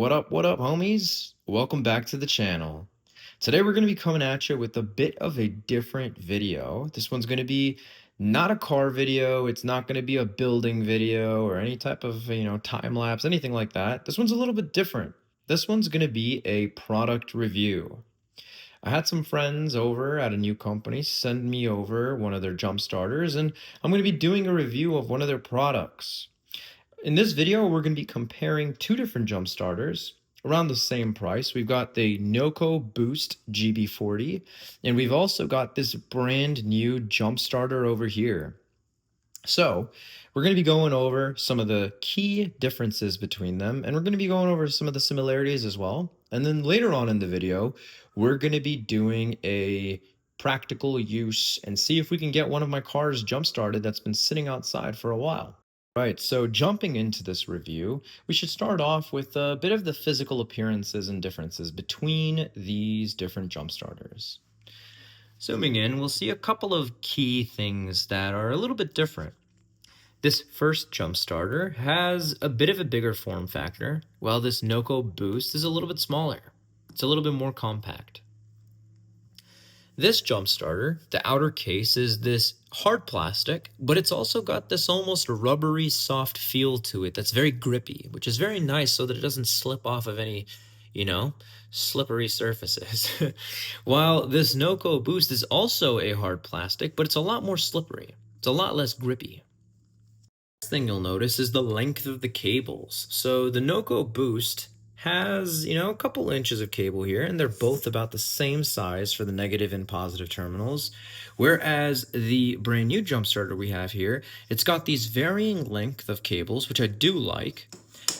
What up, homies? Welcome back to the channel. Today we're going to be coming at you with a bit of a different video. This one's going to be not a car video. It's not going to be a building video or any type of, time lapse, anything like that. This one's a little bit different. This one's going to be a product review. I had some friends over at a new company send me over one of their jump starters, and I'm going to be doing a review of one of their products. In this video, we're going to be comparing two different jump starters around the same price. We've got the NOCO Boost GB40, and we've also got this brand new jump starter over here. So we're going to be going over some of the key differences between them, and we're going to be going over some of the similarities as well. And then later on in the video, we're going to be doing a practical use and see if we can get one of my cars jump started that's been sitting outside for a while. Right, so jumping into this review, we should start off with a bit of the physical appearances and differences between these different jump starters. Zooming in, we'll see a couple of key things that are a little bit different. This first jump starter has a bit of a bigger form factor, while this NOCO Boost is a little bit smaller. It's a little bit more compact. This jump starter, the outer case is this hard plastic, but it's also got this almost rubbery soft feel to it that's very grippy, which is very nice so that it doesn't slip off of any, slippery surfaces. While this NOCO Boost is also a hard plastic, but it's a lot more slippery. It's a lot less grippy. Next thing you'll notice is the length of the cables. So the NOCO Boost has, a couple inches of cable here, and they're both about the same size for the negative and positive terminals. Whereas the brand new jump starter we have here, it's got these varying length of cables, which I do like,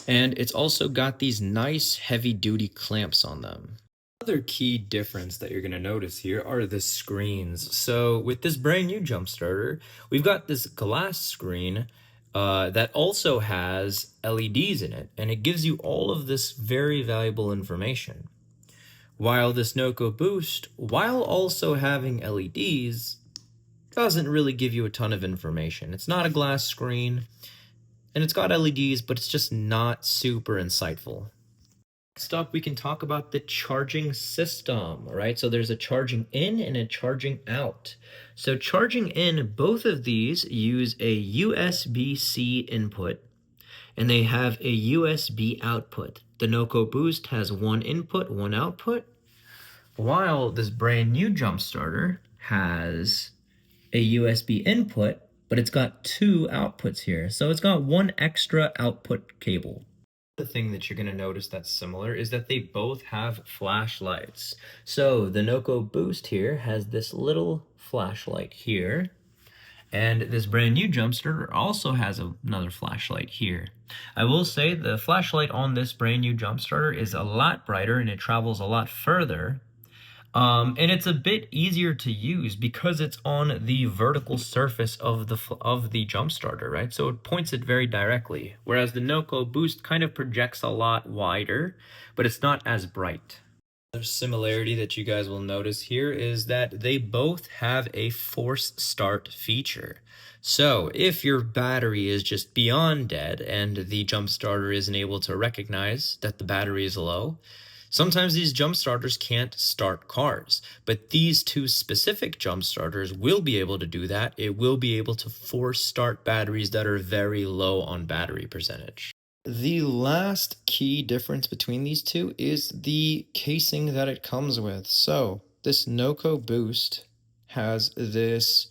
and it's also got these nice heavy-duty clamps on them. Another key difference that you're going to notice here are the screens. So with this brand new jump starter, we've got this glass screen that also has LEDs in it, and it gives you all of this very valuable information. While this NOCO Boost, while also having LEDs, doesn't really give you a ton of information. It's not a glass screen, and it's got LEDs, but it's just not super insightful. Next up, we can talk about the charging system, right? So there's a charging in and a charging out. So charging in, both of these use a USB-C input, and they have a USB output. The NOCO Boost has one input, one output, while this brand new jump starter has a USB input, but it's got two outputs here. So it's got one extra output cable. The thing that you're going to notice that's similar is that they both have flashlights. So the NOCO Boost here has this little flashlight here, and this brand new jump starter also has another flashlight here. I will say the flashlight on this brand new jump starter is a lot brighter and it travels a lot further. And it's a bit easier to use because it's on the vertical surface of the jump starter, right? So it points it very directly, whereas the NOCO Boost kind of projects a lot wider, but it's not as bright. Another similarity that you guys will notice here is that they both have a force start feature. So if your battery is just beyond dead and the jump starter isn't able to recognize that the battery is low, sometimes these jump starters can't start cars, but these two specific jump starters will be able to do that. It will be able to force start batteries that are very low on battery percentage. The last key difference between these two is the casing that it comes with. So this NOCO Boost has this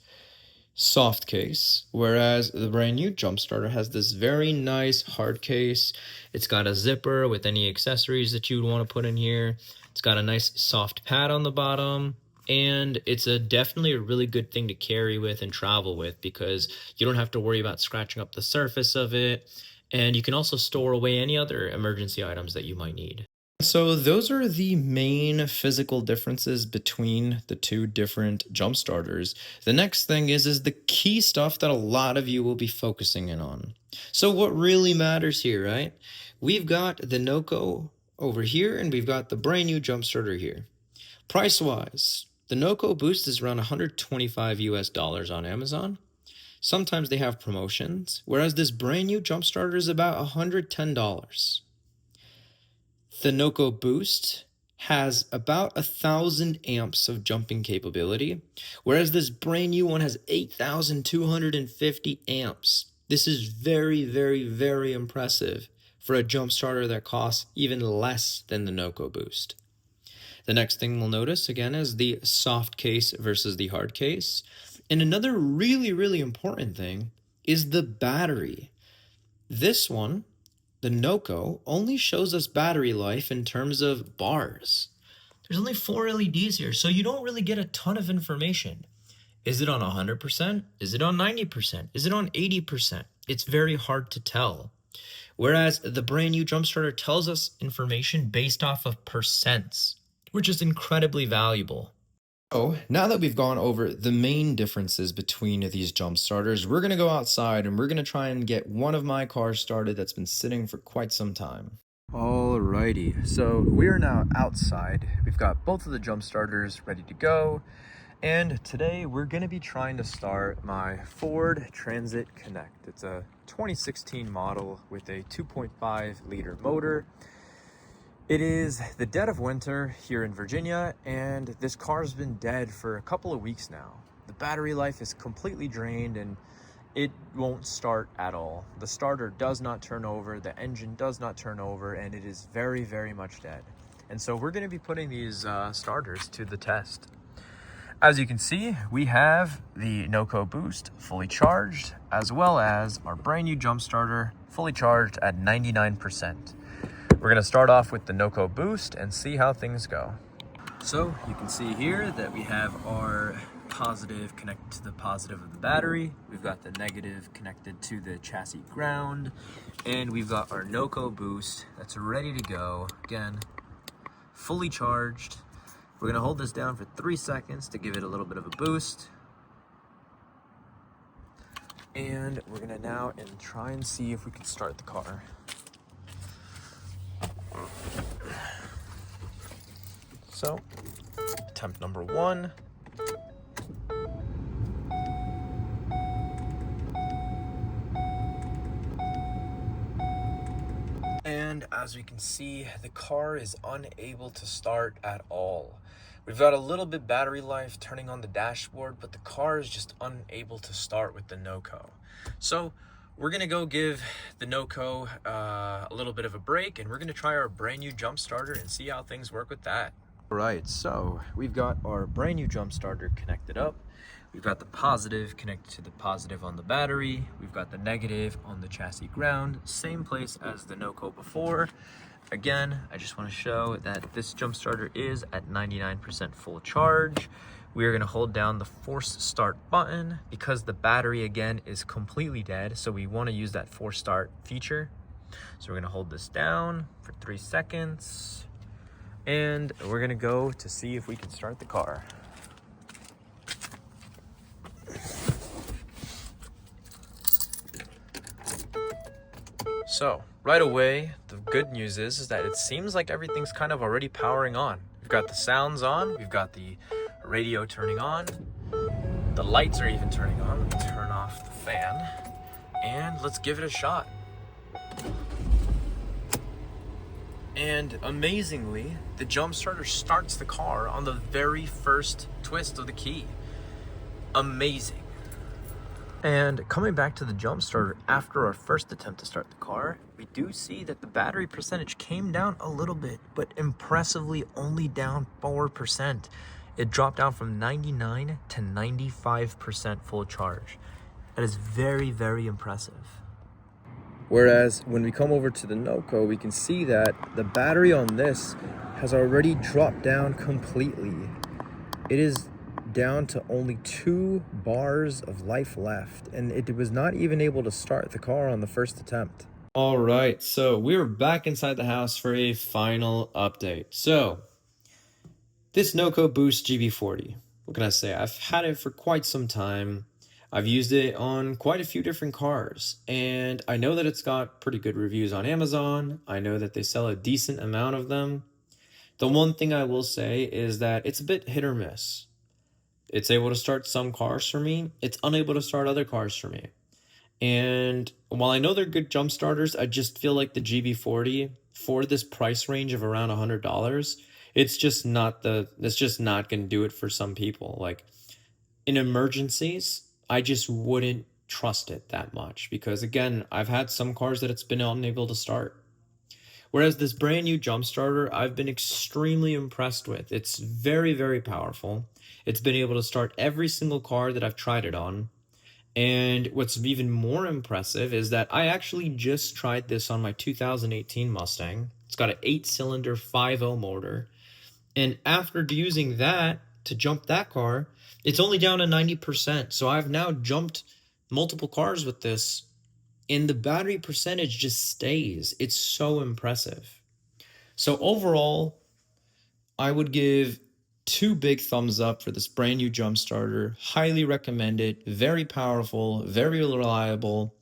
soft case, whereas the brand new jump starter has this very nice hard case. It's got a zipper with any accessories that you would want to put in here. It's got a nice soft pad on the bottom, and it's definitely a really good thing to carry with and travel with because you don't have to worry about scratching up the surface of it, and you can also store away any other emergency items that you might need. So those are the main physical differences between the two different jump starters. The next thing is the key stuff that a lot of you will be focusing in on. So what really matters here, right? We've got the NOCO over here, and we've got the brand new jump starter here. Price-wise, the NOCO Boost is around $125 on Amazon. Sometimes they have promotions, whereas this brand new jump starter is about $110. The NOCO Boost has about 1,000 amps of jumping capability, whereas this brand new one has 8,250 amps. This is very, very, very impressive for a jump starter that costs even less than the NOCO Boost. The next thing we'll notice again is the soft case versus the hard case. And another really, really important thing is the battery. This one, the NOCO, only shows us battery life in terms of bars. There's only 4 LEDs here, so you don't really get a ton of information. Is it on 100%? Is it on 90%? Is it on 80%? It's very hard to tell. Whereas the brand new jump starter tells us information based off of percents, which is incredibly valuable. So now that we've gone over the main differences between these jump starters, we're going to go outside and we're going to try and get one of my cars started that's been sitting for quite some time. Alrighty, so we are now outside. We've got both of the jump starters ready to go. And today we're going to be trying to start my Ford Transit Connect. It's a 2016 model with a 2.5 liter motor. It is the dead of winter here in Virginia, and this car's been dead for a couple of weeks now. The battery life is completely drained and it won't start at all. The starter does not turn over, the engine does not turn over, and it is very, very much dead. And so we're going to be putting these starters to the test. As you can see, we have the NOCO Boost fully charged, as well as our brand new jump starter fully charged at 99%. We're gonna start off with the NOCO Boost and see how things go. So you can see here that we have our positive connected to the positive of the battery. We've got the negative connected to the chassis ground, and we've got our NOCO Boost that's ready to go. Again, fully charged. We're gonna hold this down for 3 seconds to give it a little bit of a boost. And we're gonna now try and see if we can start the car. So, attempt number 1. And as we can see, the car is unable to start at all. We've got a little bit battery life turning on the dashboard, but the car is just unable to start with the NOCO. So we're gonna go give the NOCO a little bit of a break, and we're gonna try our brand new jump starter and see how things work with that. Right, so we've got our brand new jump starter connected up. We've got the positive connected to the positive on the battery. We've got the negative on the chassis ground, same place as the NOCO before. Again, I just want to show that this jump starter is at 99% full charge. We are going to hold down the force start button because the battery again is completely dead, so we want to use that force start feature. So we're going to hold this down for 3 seconds. And we're gonna go to see if we can start the car. So, right away, the good news is that it seems like everything's kind of already powering on. We've got the sounds on, we've got the radio turning on, the lights are even turning on. Let me turn off the fan, and let's give it a shot. And amazingly, the jump starter starts the car on the very first twist of the key. Amazing. And coming back to the jump starter after our first attempt to start the car, we do see that the battery percentage came down a little bit, but impressively only down 4%. It dropped down from 99 to 95% full charge. That is very, very impressive. Whereas when we come over to the NOCO, we can see that the battery on this has already dropped down completely. It is down to only 2 bars of life left, and it was not even able to start the car on the first attempt. All right, so we're back inside the house for a final update. So this NOCO Boost GB40, what can I say? I've had it for quite some time. I've used it on quite a few different cars, and I know that it's got pretty good reviews on Amazon. I know that they sell a decent amount of them. The one thing I will say is that it's a bit hit or miss. It's able to start some cars for me. It's unable to start other cars for me. And while I know they're good jump starters, I just feel like the GB40 for this price range of around $100, it's just not going to do it for some people. Like in emergencies, I just wouldn't trust it that much because again, I've had some cars that it's been unable to start. Whereas this brand new jump starter, I've been extremely impressed with. It's very, very powerful. It's been able to start every single car that I've tried it on. And what's even more impressive is that I actually just tried this on my 2018 Mustang. It's got an 8-cylinder 5.0 motor. And after using that to jump that car, it's only down to 90%. So I've now jumped multiple cars with this, and the battery percentage just stays. It's so impressive. So overall, I would give 2 big thumbs up for this brand new jump starter. Highly recommend it. Very powerful, very reliable,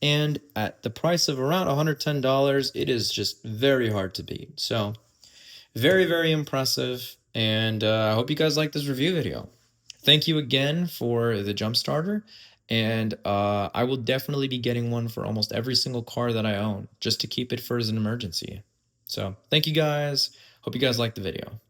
and at the price of around $110, it is just very hard to beat. So very, very impressive, and I hope you guys like this review video. Thank you again for the jump starter, and I will definitely be getting one for almost every single car that I own, just to keep it for as an emergency. So thank you guys. Hope you guys liked the video.